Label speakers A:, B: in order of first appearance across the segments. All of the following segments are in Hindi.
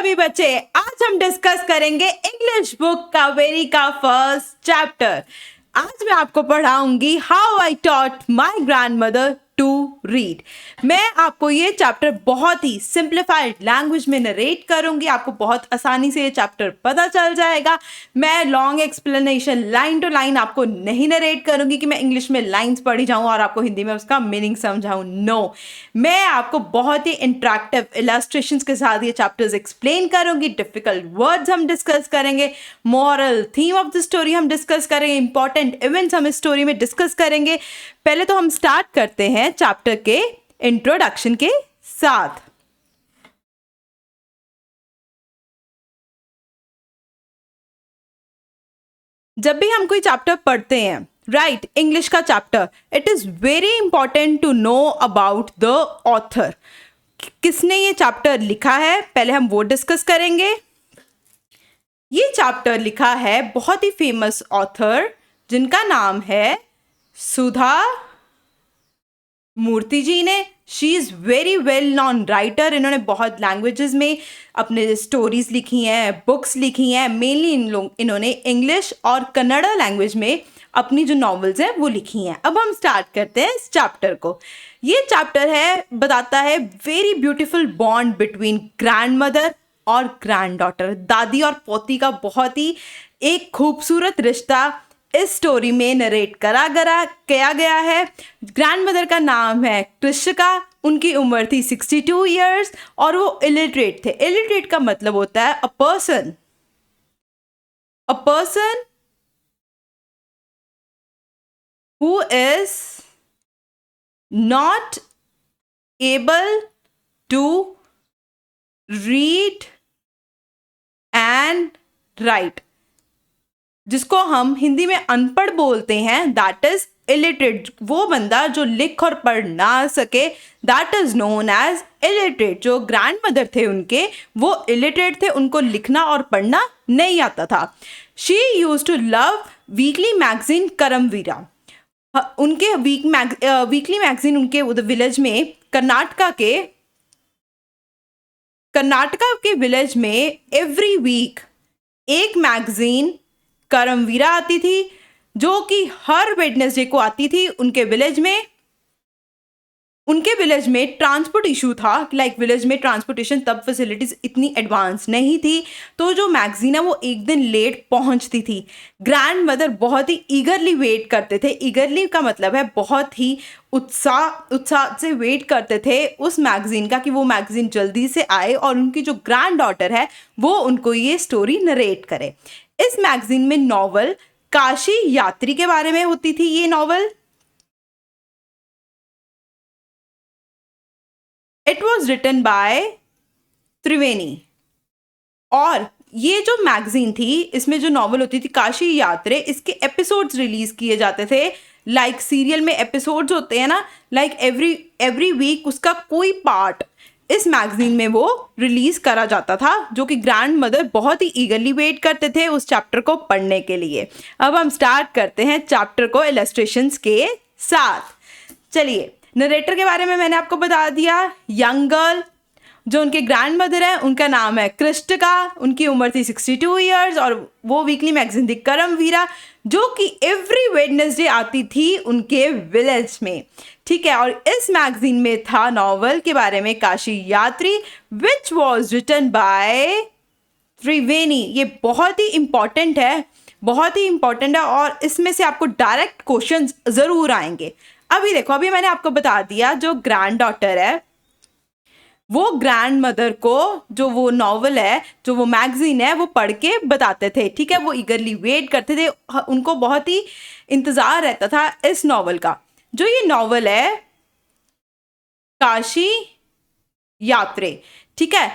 A: सभी बच्चे, आज हम डिस्कस करेंगे इंग्लिश बुक कावेरी का फर्स्ट चैप्टर। आज मैं आपको पढ़ाऊंगी how I taught my grandmother to read. मैं आपको ये चैप्टर बहुत ही सिंप्लीफाइड लैंग्वेज में नरेट करूंगी, आपको बहुत आसानी से ये चैप्टर पता चल जाएगा। मैं long explanation line to line आपको नहीं नरेट करूंगी कि मैं इंग्लिश में लाइंस पढ़ी जाऊं और आपको हिंदी में उसका मीनिंग समझाऊं। नो, मैं आपको बहुत ही इंटरेक्टिव इलस्ट्रेशंस के साथ ये चैप्टर्स एक्सप्लेन करूंगी। डिफिकल्ट वर्ड्स हम डिस्कस करेंगे, moral theme of the story हम डिस्कस करेंगे, इंपॉर्टेंट इवेंट्स हम इस स्टोरी में डिस्कस करेंगे। पहले तो हम स्टार्ट करते हैं चैप्टर के इंट्रोडक्शन के साथ। जब भी हम कोई चैप्टर पढ़ते हैं, राइट, इंग्लिश का chapter, it is very important to know about the author. किसने ये चैप्टर लिखा है, पहले हम वो डिस्कस करेंगे। ये चैप्टर लिखा है बहुत ही फेमस ऑथर जिनका नाम है सुधा मूर्ति जी ने। She is very well non writer. इन्होंने बहुत लैंग्वेजेस में अपने स्टोरीज लिखी हैं, बुक्स लिखी हैं। मेनली इन्होंने इंग्लिश और कन्नड़ा लैंग्वेज में अपनी जो नॉवेल्स हैं वो लिखी हैं। अब हम स्टार्ट करते हैं इस चैप्टर को। ये चैप्टर है, बताता है very beautiful bond between grand mother और ग्रैंड डॉटर। दादी और पोती का बहुत ही एक खूबसूरत रिश्ता इस स्टोरी में नरेट किया गया है। ग्रैंड मदर का नाम है कृषिका, उनकी उम्र थी 62 ईयर्स और वो इलिटरेट थे। इलिटरेट का मतलब होता है a person who is not able to read and write, जिसको हम हिंदी में अनपढ़ बोलते हैं, दैट इज इलिटरेट। वो बंदा जो लिख और पढ़ ना सके, that is known as illiterate. जो ग्रैंड मदर थे उनके, वो इलिटरेट थे, उनको लिखना और पढ़ना नहीं आता था। She use to love weekly magazine Karmaveera. उनके वीकली मैगजीन उनके विलेज में, कर्नाटका के विलेज में एवरी वीक एक मैगजीन करमवीरा आती थी, जो कि हर वेडनेसडे को आती थी। उनके विलेज में ट्रांसपोर्ट इशू था, लाइक विलेज में ट्रांसपोर्टेशन तब फैसिलिटीज इतनी एडवांस नहीं थी, तो जो मैगजीन है वो एक दिन लेट पहुंचती थी। ग्रैंड मदर बहुत ही ईगरली वेट करते थे। ईगरली का मतलब है बहुत ही उत्साह से वेट करते थे उस मैगजीन का, कि वो मैगजीन जल्दी से आए और उनकी जो ग्रैंड डॉटर है वो उनको ये स्टोरी नरेट करे। इस मैगजीन में नॉवल काशी यात्री के बारे में होती थी। ये novel it was written by Triveni. और ये जो मैगजीन थी, इसमें जो नॉवल होती थी काशी यात्रे, इसके एपिसोड्स रिलीज किए जाते थे। लाइक सीरियल में एपिसोड्स होते हैं ना, लाइक एवरी वीक उसका कोई पार्ट इस मैगजीन में वो रिलीज करा जाता था, जो कि ग्रैंड मदर बहुत ही ईगरली वेट करते थे उस चैप्टर को पढ़ने के लिए। अब हम स्टार्ट करते हैं चैप्टर को इलस्ट्रेशंस के साथ। चलिए, नरेटर के बारे में मैंने आपको बता दिया। यंग गर्ल जो उनके ग्रैंड मदर है, उनका नाम है कृष्टिका, उनकी उम्र थी 62 ईयर्स और वो वीकली मैगजीन थी करमवीरा, जो कि एवरी वेडनेसडे आती थी उनके विलेज में। ठीक है, और इस मैगजीन में था नॉवल के बारे में काशी यात्री, विच वॉज रिटन बाय त्रिवेणी। ये बहुत ही इंपॉर्टेंट है और इसमें से आपको डायरेक्ट क्वेश्चंस ज़रूर आएंगे। अभी देखो, अभी मैंने आपको बता दिया जो ग्रैंड डॉटर है वो ग्रैंड मदर को जो वो नॉवल है, जो वो मैगजीन है, वो पढ़ के बताते थे। ठीक है, वो ईगरली वेट करते थे, उनको बहुत ही इंतज़ार रहता था इस नॉवल का। जो ये नॉवल है काशी यात्रे, ठीक है,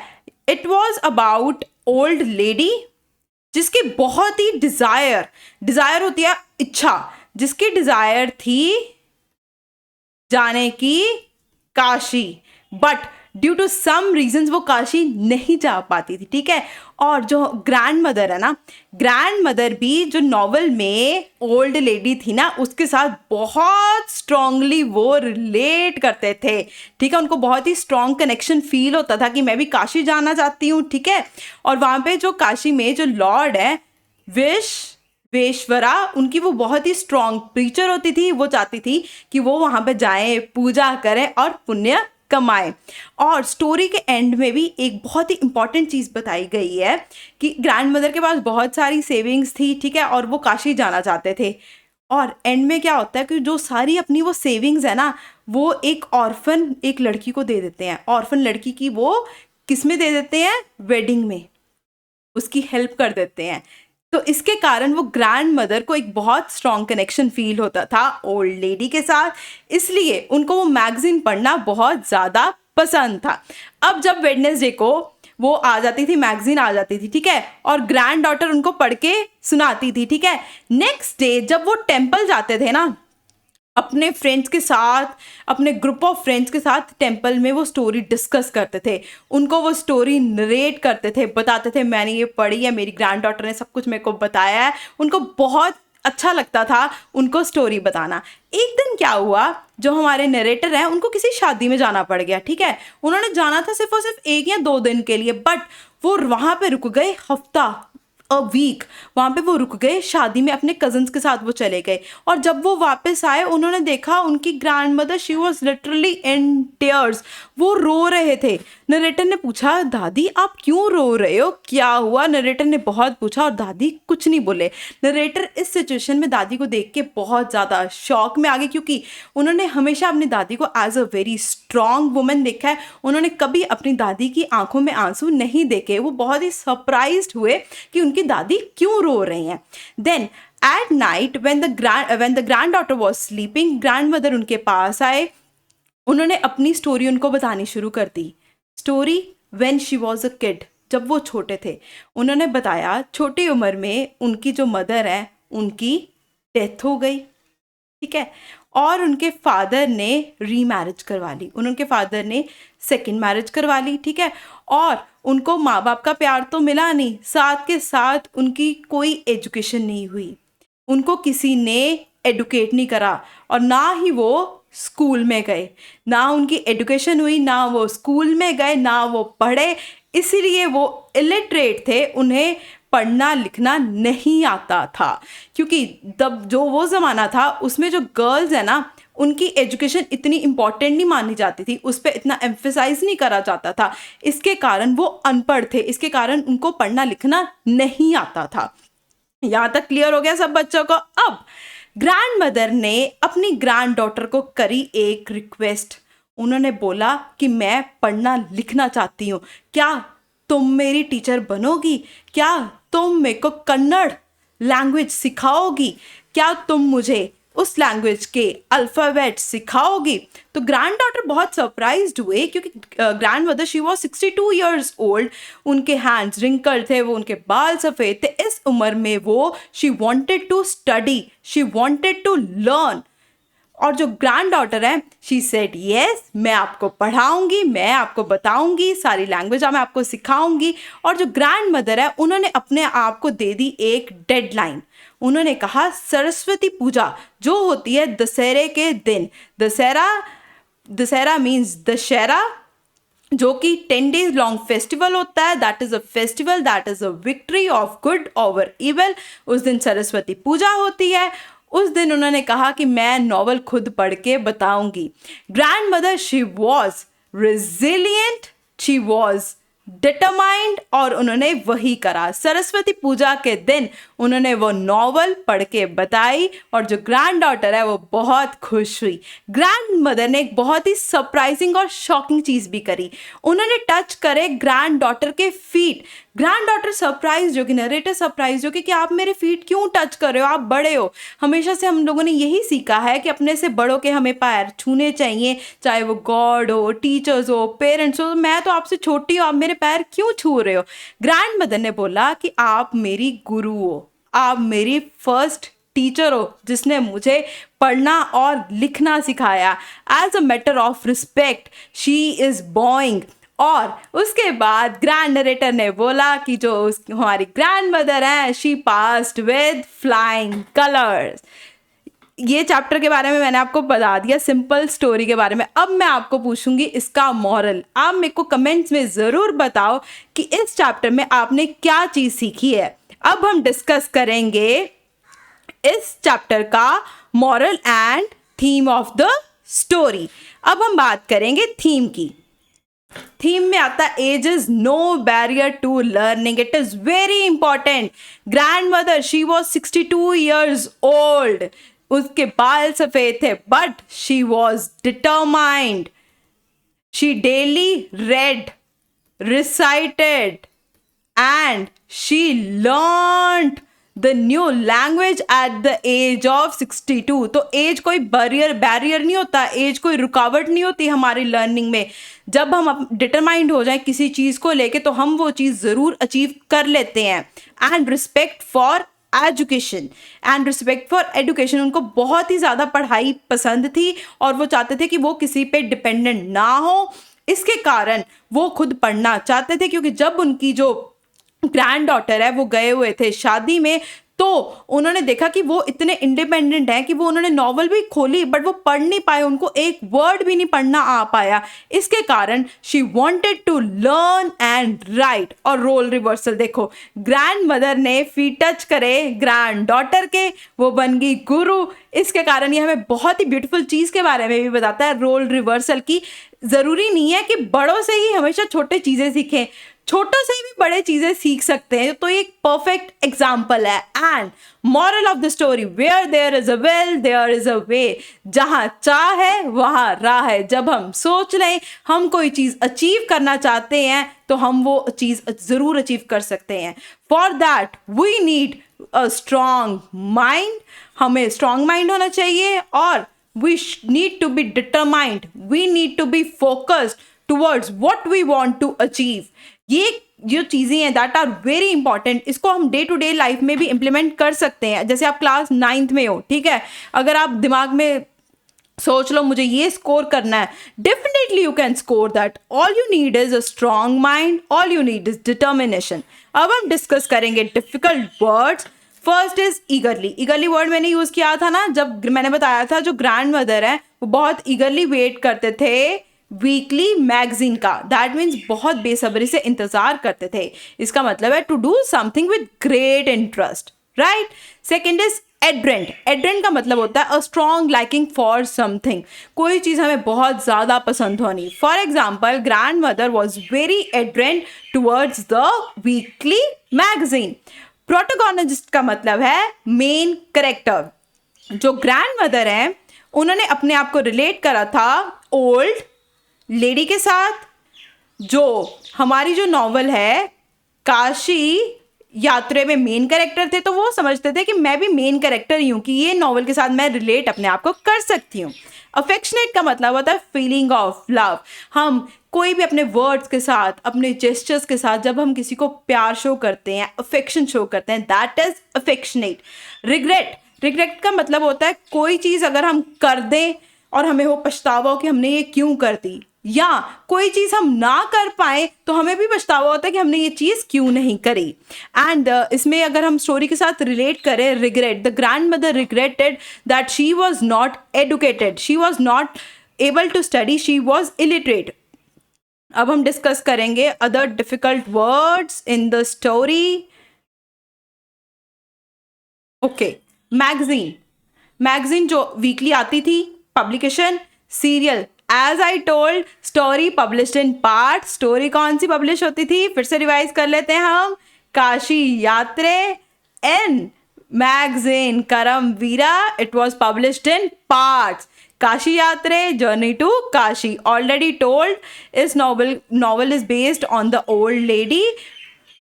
A: it was about old lady जिसकी बहुत ही डिज़ायर होती है, इच्छा, जिसकी डिज़ायर थी जाने की Kashi, but due to some reasons वो काशी नहीं जा पाती थी, ठीक है। और जो ग्रैंड मदर है ना, ग्रैंड मदर भी जो नॉवल में ओल्ड लेडी थी ना, उसके साथ बहुत स्ट्रांगली वो रिलेट करते थे, ठीक है। उनको बहुत ही स्ट्रांग कनेक्शन फील होता था कि मैं भी काशी जाना चाहती हूँ, ठीक है। और वहाँ पे जो काशी में जो लॉर्ड है वेश्वरा, उनकी वो बहुत ही स्ट्रांग प्रीचर होती थी, वो चाहती थी कि वो वहाँ पे जाएं, पूजा करें और पुण्य कमाएं। और स्टोरी के एंड में भी एक बहुत ही इंपॉर्टेंट चीज़ बताई गई है कि ग्रैंड मदर के पास बहुत सारी सेविंग्स थी, ठीक है, और वो काशी जाना चाहते थे। और एंड में क्या होता है कि जो सारी अपनी वो सेविंग्स है ना, वो एक ऑर्फन एक लड़की को दे देते हैं। ऑर्फन लड़की की वो किस में दे देते हैं? वेडिंग में उसकी हेल्प कर देते हैं। तो इसके कारण वो ग्रैंड मदर को एक बहुत स्ट्रॉन्ग कनेक्शन फील होता था ओल्ड लेडी के साथ, इसलिए उनको वो मैगजीन पढ़ना बहुत ज़्यादा पसंद था। अब जब वेडनेसडे को वो आ जाती थी, मैगजीन आ जाती थी, ठीक है, और ग्रैंड डॉटर उनको पढ़ के सुनाती थी, ठीक है। नेक्स्ट डे जब वो टेम्पल जाते थे ना, अपने फ्रेंड्स के साथ, अपने ग्रुप ऑफ फ्रेंड्स के साथ टेम्पल में वो स्टोरी डिस्कस करते थे, उनको वो स्टोरी नरेट करते थे, बताते थे मैंने ये पढ़ी है, मेरी ग्रैंड डॉटर ने सब कुछ मेरे को बताया है। उनको बहुत अच्छा लगता था उनको स्टोरी बताना। एक दिन क्या हुआ, जो हमारे नरेटर हैं उनको किसी शादी में जाना पड़ गया, ठीक है। उन्होंने जाना था सिर्फ और सिर्फ 1 या 2 दिन के लिए, बट वो वहाँ पे रुक गए हफ्ता, अ वीक वहाँ पे वो रुक गए शादी में, अपने कजन्स के साथ वो चले गए। और जब वो वापस आए, उन्होंने देखा उनकी grand mother, she was literally in tears, वो रो रहे थे। नरेटर ने पूछा, दादी आप क्यों रो रहे हो, क्या हुआ? नरेटर ने बहुत पूछा और दादी कुछ नहीं बोले। नरेटर इस सिचुएशन में दादी को देख के बहुत ज़्यादा शॉक में आ गए, क्योंकि उन्होंने हमेशा अपनी दादी को as a very strong woman देखा है, उन्होंने कभी अपनी दादी की आंखों में आंसू नहीं देखे। वो बहुत ही सरप्राइज्ड हुए कि उनकी दादी क्यों रो रही हैं। Then at night when the granddaughter was sleeping, grandmother उनके पास आए, उन्होंने अपनी स्टोरी उनको बतानी शुरू कर दी। Story when she was a kid, जब वो छोटे थे। उन्होंने बताया छोटी उम्र में उनकी जो मदर है उनकी डेथ हो गई, ठीक है, और उनके फादर ने रीमैरिज करवा ली, उनके फादर ने सेकंड मैरिज करवा ली, ठीक है। और उनको माँ बाप का प्यार तो मिला नहीं, साथ के साथ उनकी कोई एजुकेशन नहीं हुई, उनको किसी ने एडुकेट नहीं करा, और ना ही वो स्कूल में गए, ना उनकी एजुकेशन हुई, ना वो स्कूल में गए, ना वो पढ़े, इसीलिए वो इलिटरेट थे, उन्हें पढ़ना लिखना नहीं आता था। क्योंकि तब जो वो ज़माना था उसमें जो गर्ल्स है ना, उनकी एजुकेशन इतनी इम्पॉर्टेंट नहीं मानी जाती थी, उस पर इतना एम्फेसाइज नहीं करा जाता था, इसके कारण वो अनपढ़ थे, इसके कारण उनको पढ़ना लिखना नहीं आता था। यहाँ तक क्लियर हो गया सब बच्चों को? अब ग्रैंड मदर ने अपनी ग्रैंड डॉटर को करी एक रिक्वेस्ट, उन्होंने बोला कि मैं पढ़ना लिखना चाहती हूँ, क्या तुम मेरी टीचर बनोगी? क्या तुम मेरे को कन्नड़ लैंग्वेज सिखाओगी? क्या तुम मुझे उस लैंग्वेज के अल्फ़ाबेट सिखाओगी? तो ग्रैंड डॉटर बहुत सरप्राइज्ड हुए, क्योंकि grand mother she was 62 years old, उनके हैंड्स रिंकल थे, वो उनके बाल सफ़ेद थे, इस उम्र में वो she wanted to study, she wanted to learn. और जो ग्रैंड डॉटर है, शी सेड यस, मैं आपको पढ़ाऊंगी, मैं आपको बताऊंगी, सारी लैंग्वेज मैं आपको सिखाऊंगी। और जो ग्रैंड मदर है, उन्होंने अपने आप को दे दी एक डेडलाइन, उन्होंने कहा सरस्वती पूजा जो होती है दशहरे के दिन, दशहरा मीन्स दशहरा, जो कि 10 days लॉन्ग फेस्टिवल होता है, that is a festival, that is a victory of good over evil. उस दिन सरस्वती पूजा होती है। उस दिन उन्होंने कहा कि मैं नॉवल खुद पढ़ के बताऊंगी। Grand mother she was resilient, she was determined, और उन्होंने वही करा। सरस्वती पूजा के दिन उन्होंने वो नॉवल पढ़ के बताई, और जो ग्रैंड डॉटर है वो बहुत खुश हुई। ग्रैंड मदर ने एक बहुत ही सरप्राइजिंग और शॉकिंग चीज़ भी करी, उन्होंने टच करे ग्रैंड डॉटर के फीट। ग्रैंड डॉटर सरप्राइज होगी, नरेटर सरप्राइज होगी कि आप मेरे फीट क्यों टच कर रहे हो, आप बड़े हो। हमेशा से हम लोगों ने यही सीखा है कि अपने से बड़ों के हमें पैर छूने चाहिए, चाहे वो गॉड हो, टीचर्स हो, पेरेंट्स हो। मैं तो आपसे छोटी हूँ, आप मेरे पैर क्यों छू रहे हो? ग्रैंड मदर ने बोला कि आप मेरी गुरु हो, आप मेरी फर्स्ट टीचर हो जिसने मुझे पढ़ना और लिखना सिखाया। As a matter of respect she is bowing. और उसके बाद ग्रैंड नरेटर ने बोला कि जो हमारी ग्रैंड मदर है she passed with flying colours. ये चैप्टर के बारे में मैंने आपको बता दिया, सिंपल स्टोरी के बारे में। अब मैं आपको पूछूंगी इसका मॉरल। आप मेरे को कमेंट्स में ज़रूर बताओ कि इस चैप्टर में आपने क्या चीज़ सीखी है। अब हम डिस्कस करेंगे इस चैप्टर का moral and theme of the story. अब हम बात करेंगे थीम की। थीम में आता है age is no barrier to learning, it is very important. Grandmother she was 62 years old, उसके बाल सफेद थे but she was determined. She daily read, recited and she learned the new language at the age of 62। तो एज कोई बैरियर नहीं होता, एज कोई रुकावट नहीं होती हमारी लर्निंग में। जब हम डिटरमाइंड हो जाए किसी चीज़ को लेके तो हम वो चीज़ ज़रूर अचीव कर लेते हैं। एंड रिस्पेक्ट फॉर एजुकेशन, उनको बहुत ही ज़्यादा पढ़ाई पसंद थी और वो चाहते थे कि वो किसी पे डिपेंडेंट ना हो। इसके कारण वो खुद पढ़ना चाहते थे, क्योंकि जब उनकी जो ग्रैंड डॉटर है वो गए हुए थे शादी में तो उन्होंने देखा कि वो इतने इंडिपेंडेंट हैं कि वो उन्होंने नॉवल भी खोली बट वो पढ़ नहीं पाए, उनको एक वर्ड भी नहीं पढ़ना आ पाया। इसके कारण she wanted to learn and write. और रोल रिवर्सल देखो, ग्रैंड मदर ने फीट टच करे ग्रैंड डॉटर के, वो बन गई गुरु। इसके कारण ये हमें बहुत ही ब्यूटीफुल चीज़ के बारे में भी बताता है, रोल रिवर्सल की। ज़रूरी नहीं है कि बड़ों से ही हमेशा छोटे चीज़ें सीखें, छोटों से भी बड़े चीज़ें सीख सकते हैं। तो ये एक परफेक्ट एग्जाम्पल है। And moral of the story, where there is a will there is a way. जहाँ चाह है वहाँ राह है। जब हम सोच लें हम कोई चीज़ अचीव करना चाहते हैं तो हम वो चीज़ ज़रूर अचीव कर सकते हैं। For that we need a strong mind, हमें स्ट्रॉन्ग माइंड होना चाहिए और we need to be determined, we need to be focused towards what we want to achieve। ये जो चीज़ें हैं दैट आर वेरी इंपॉर्टेंट, इसको हम डे टू डे लाइफ में भी इम्प्लीमेंट कर सकते हैं। जैसे आप क्लास 9th में हो, ठीक है, अगर आप दिमाग में सोच लो मुझे ये स्कोर करना है, definitely you can score that. All you need is a strong mind, all you need is determination. अब हम डिस्कस करेंगे difficult words. First is ईगरली। ईगरली word मैंने यूज़ किया था ना जब मैंने बताया था जो ग्रैंड मदर है वो बहुत ईगरली वेट करते थे वीकली मैगजीन का। दैट मीन्स बहुत बेसब्री से इंतज़ार करते थे। इसका मतलब है to do something with great interest, right. Second is ardent. Ardent का मतलब होता है a strong liking for something, कोई चीज़ हमें बहुत ज़्यादा पसंद होनी। For example grandmother was very ardent towards the weekly magazine. Protagonist का मतलब है मेन कैरेक्टर। जो ग्रैंड मदर है उन्होंने अपने आप को रिलेट करा था ओल्ड लेडी के साथ। जो हमारी जो नॉवल है काशी यात्रा में मेन कैरेक्टर थे तो वो समझते थे कि मैं भी मेन कैरेक्टर ही हूँ, कि ये नॉवल के साथ मैं रिलेट अपने आप को कर सकती हूँ। अफेक्शनेट का मतलब होता है फीलिंग ऑफ लव। हम कोई भी अपने वर्ड्स के साथ, अपने जेस्चर्स के साथ जब हम किसी को प्यार शो करते हैं, अफेक्शन शो करते हैं, दैट इज अफेक्शनेट। रिग्रेट का मतलब होता है कोई चीज़ अगर हम कर दें और हमें वो पछतावा हो कि हमने ये क्यों कर दी, या कोई चीज़ हम ना कर पाए तो हमें भी पछतावा होता है कि हमने ये चीज़ क्यों नहीं करी। एंड इसमें अगर हम स्टोरी के साथ रिलेट करें, regret, the grandmother regretted that she was not educated, she was not able to study, she was illiterate. अब हम डिस्कस करेंगे other difficult words in the story. Okay, magazine जो वीकली आती थी, publication, serial. As I told story published in part. Story कौन सी पब्लिश होती थी, फिर से रिवाइज कर लेते हैं हम। Kashi Yatre in magazine Karmaveera, it was published in parts. Kashi Yatre journey to Kashi, already told इस novel is based on the old lady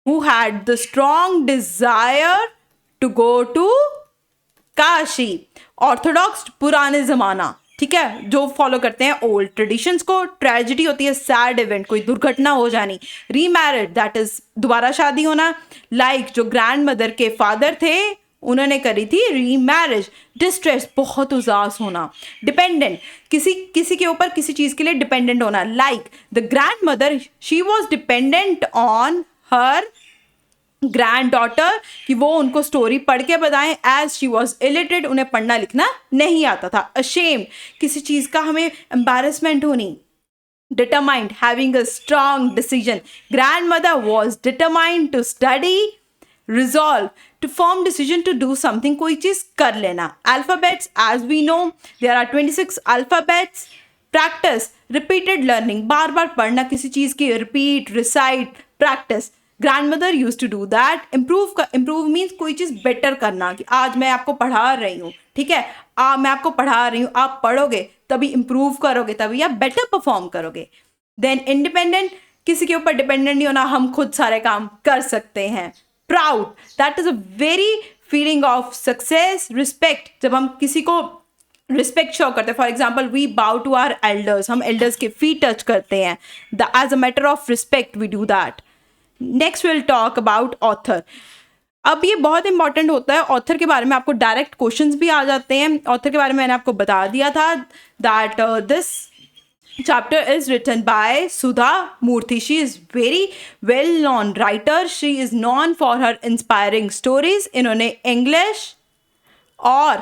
A: who had the strong desire to go to Kashi. Orthodox पुराने ज़माना, ठीक है, जो फॉलो करते हैं ओल्ड ट्रेडिशंस को। ट्रेजिडी होती है सैड इवेंट, कोई दुर्घटना हो जानी। रीमैरिड दैट इज दोबारा शादी होना। लाइक जो ग्रैंड मदर के फादर थे उन्होंने करी थी रीमैरिज। डिस्ट्रेस, बहुत उदास होना। डिपेंडेंट, किसी के ऊपर किसी चीज़ के लिए डिपेंडेंट होना। Like the grandmother, she was dependent on her grand daughter कि वो उनको स्टोरी पढ़ के बताएं, एज शी वॉज इलिटरेट, उन्हें पढ़ना लिखना नहीं आता था। अशेम, किसी चीज़ का हमें एम्बैरेसमेंट होनी। Determined, having a strong decision. Grandmother was determined to study. Resolve, to form decision to do something, कोई चीज़ कर लेना। Alphabets, as we know, there are 26 alphabets. Practice, repeated learning, बार बार पढ़ना किसी चीज़ की, repeat, recite, practice. Grandmother used to do that. Improve means कोई चीज़ better करना, कि आज मैं आपको पढ़ा रही हूँ, ठीक है, मैं आपको पढ़ा रही हूँ, आप पढ़ोगे तभी इम्प्रूव करोगे, तभी आप बेटर परफॉर्म करोगे। देन इंडिपेंडेंट, किसी के ऊपर डिपेंडेंट नहीं होना, हम खुद सारे काम कर सकते हैं। Proud, that is a very feeling of success. Respect, जब हम किसी को रिस्पेक्ट शो करते हैं, for example we bow to our elders, हम एल्डर्स के फीट टच करते हैं, as a matter of respect we do that. Next will talk about author. अब ये बहुत इंपॉर्टेंट होता है, ऑथर के बारे में आपको डायरेक्ट क्वेश्चंस भी आ जाते हैं। ऑथर के बारे में मैंने आपको बता दिया था that this chapter is written by Sudha Murty. She is very well known writer, she is known for her inspiring stories. इन्होंने इंग्लिश और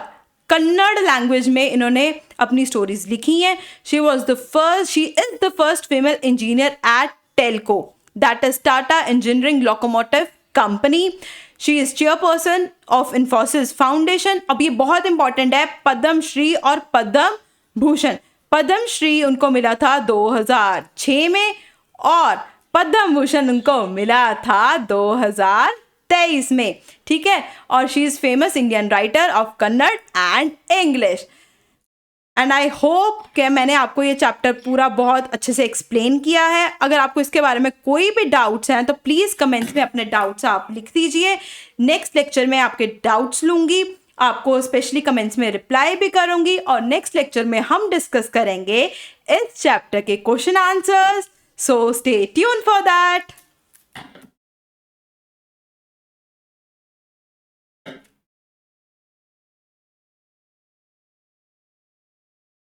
A: कन्नड़ लैंग्वेज में इन्होंने अपनी स्टोरीज लिखी हैं। She is the first female engineer at Telco, that is Tata engineering locomotive company. She is chairperson of Infosys foundation. अब ये बहुत इंपॉर्टेंट है, पद्म श्री और पद्म भूषण। पद्म श्री उनको मिला था 2006 में और पद्म भूषण उनको मिला था 2023 में, ठीक है। और she is famous Indian writer of Kannada and English. And I hope कि मैंने आपको ये चैप्टर पूरा बहुत अच्छे से एक्सप्लेन किया है। अगर आपको इसके बारे में कोई भी डाउट्स हैं तो प्लीज़ कमेंट्स में अपने डाउट्स आप लिख दीजिए। नेक्स्ट लेक्चर में आपके डाउट्स लूँगी, आपको स्पेशली कमेंट्स में रिप्लाई भी करूँगी, और नेक्स्ट लेक्चर में हम डिस्कस करेंगे इस चैप्टर के question answers. So stay tune for that.